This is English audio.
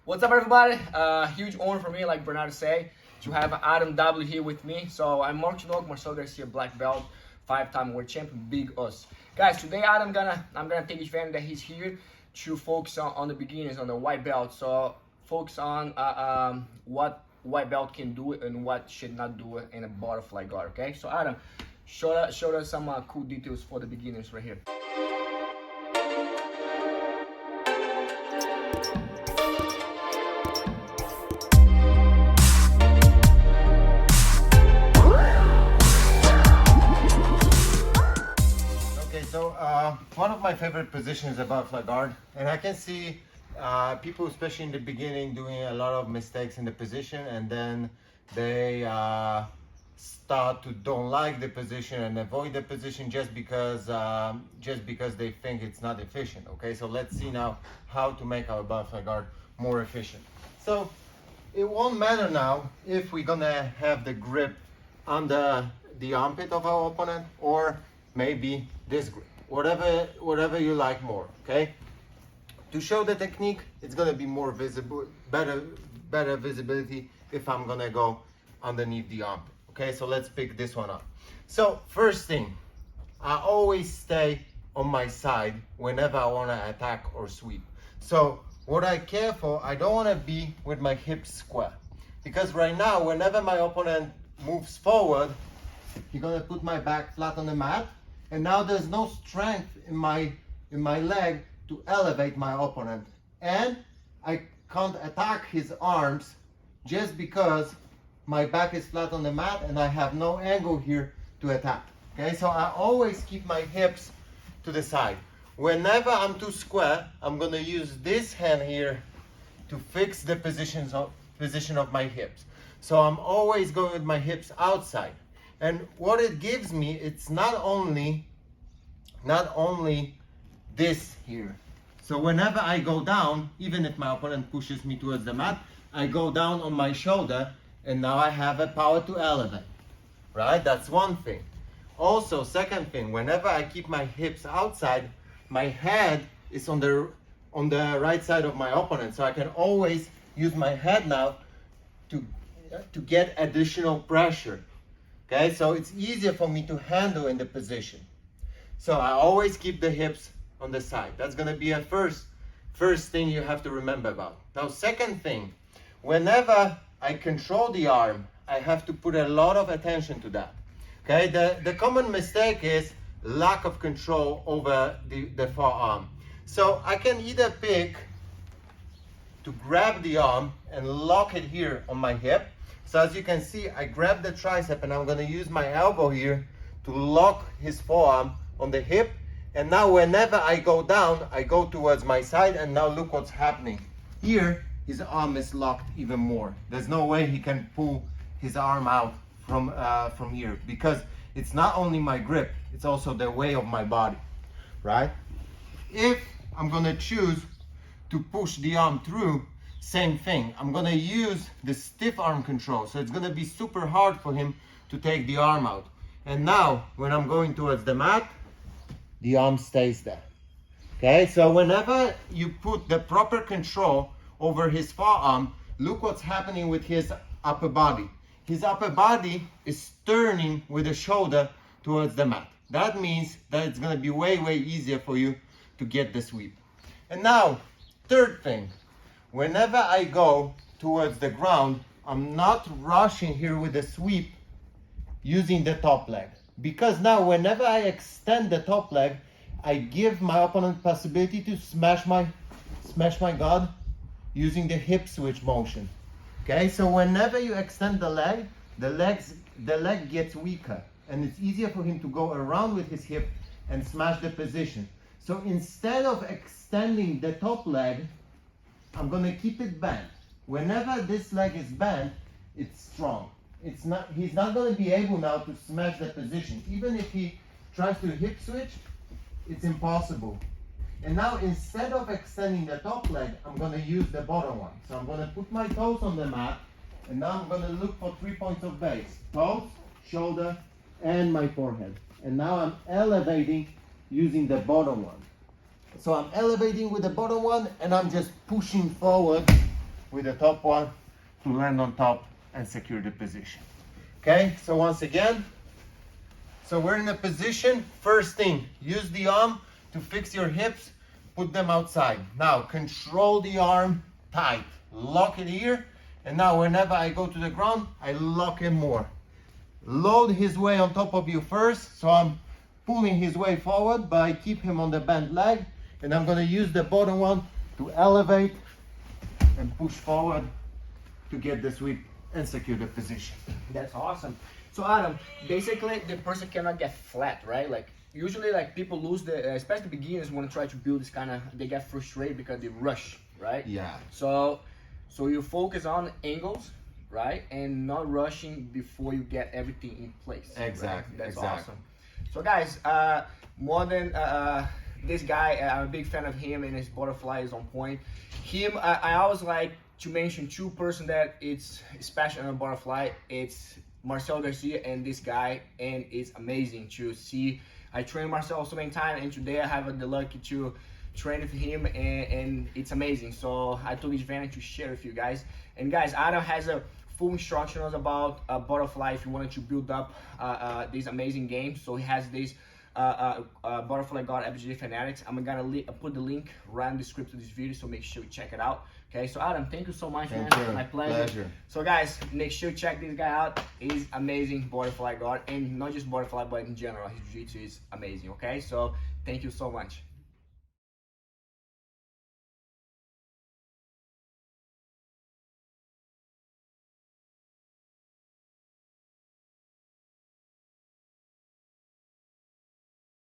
What's up, everybody? Huge honor for me, like Bernardo say, to have Adam W here with me. So I'm Marcelo Garcia, black belt, 5-time world champion, big us. Guys, today I'm gonna take advantage that he's here to focus on the beginners, on the white belt. So focus on what white belt can do and what should not do in a butterfly guard. Okay, so Adam, show us some cool details for the beginners right here. So one of my favorite positions is a butterfly guard, and I can see people, especially in the beginning, doing a lot of mistakes in the position, and then they start to don't like the position and avoid the position just because they think it's not efficient. Okay, so let's see now how to make our butterfly guard more efficient. So it won't matter now if we're gonna have the grip under the armpit of our opponent or maybe this grip, whatever you like more. Okay, to show the technique, it's gonna be more visible, better visibility if I'm gonna go underneath the armpit. Okay, so let's pick this one up. So first thing, I always stay on my side whenever I want to attack or sweep. So what I care for, I don't want to be with my hips square, because right now whenever my opponent moves forward, he's gonna put my back flat on the mat, and now there's no strength in my leg to elevate my opponent, and I can't attack his arms just because my back is flat on the mat and I have no angle here to attack. Okay, so I always keep my hips to the side. Whenever I'm too square, I'm gonna use this hand here to fix the position of my hips. So I'm always going with my hips outside. And what it gives me, it's not only this here. So whenever I go down, even if my opponent pushes me towards the mat, I go down on my shoulder, and now I have a power to elevate, right? That's one thing. Also, second thing, whenever I keep my hips outside, my head is on the right side of my opponent, so I can always use my head now to get additional pressure. Okay, so it's easier for me to handle in the position. So I always keep the hips on the side. That's gonna be a first thing you have to remember about. Now, second thing, whenever I control the arm, I have to put a lot of attention to that. Okay, the common mistake is lack of control over the forearm. So I can either pick to grab the arm and lock it here on my hip. So as you can see, I grab the tricep and I'm gonna use my elbow here to lock his forearm on the hip. And now whenever I go down, I go towards my side, and now look what's happening. Here, his arm is locked even more. There's no way he can pull his arm out from here, because it's not only my grip, it's also the weight of my body, right? If I'm gonna choose to push the arm through, same thing. I'm gonna use the stiff arm control, so it's gonna be super hard for him to take the arm out. And now, when I'm going towards the mat, the arm stays there. Okay, so whenever you put the proper control over his forearm, look what's happening with his upper body. His upper body is turning with the shoulder towards the mat. That means that it's gonna be way easier for you to get the sweep. And now, third thing, whenever I go towards the ground, I'm not rushing here with the sweep using the top leg. Because now whenever I extend the top leg, I give my opponent possibility to smash my guard using the hip switch motion. Okay, so whenever you extend the leg, the leg gets weaker, and it's easier for him to go around with his hip and smash the position. So instead of extending the top leg, I'm gonna keep it bent. Whenever this leg is bent, it's strong. He's not gonna be able now to smash the position. Even if he tries to hip switch, it's impossible. And now instead of extending the top leg, I'm gonna use the bottom one. So I'm gonna put my toes on the mat, and now I'm gonna look for 3 points of base: toes, shoulder, and my forehead. And now I'm elevating using the bottom one. So I'm elevating with the bottom one, and I'm just pushing forward with the top one to land on top and secure the position. Okay, so once again, so we're in a position. First thing, use the arm to fix your hips, put them outside. Now control the arm tight, lock it here, and now whenever I go to the ground, I lock him more. Load his weight on top of you first, so I'm pulling his weight forward, but I keep him on the bent leg, and I'm gonna use the bottom one to elevate and push forward to get the sweep and secure the position. That's awesome. So Adam, basically the person cannot get flat, right? Like usually like people lose the, especially beginners want to try to build this kind of, they get frustrated because they rush, right? Yeah. So you focus on angles, right? And not rushing before you get everything in place. Exactly. Right? That's exactly. awesome. So guys, more than this guy, I'm a big fan of him and his butterfly is on point. Him, I always like to mention two person that it's special on butterfly. It's Marcel Garcia and this guy, and it's amazing to see. I trained Marcel so many times, and today I have the lucky to train with him, and it's amazing. So I took advantage to share with you guys. And guys, Adam has a full instructions about butterfly if you wanted to build up this amazing game. So he has this Butterfly God FGA Fanatics. I'm gonna put the link right in the description of this video, so make sure you check it out. Okay, so Adam, thank you so much, man. Thank you. My pleasure. So guys, make sure you check this guy out. He's amazing Butterfly God, and not just Butterfly, but in general, his Jiu-Jitsu is amazing. Okay, so thank you so much.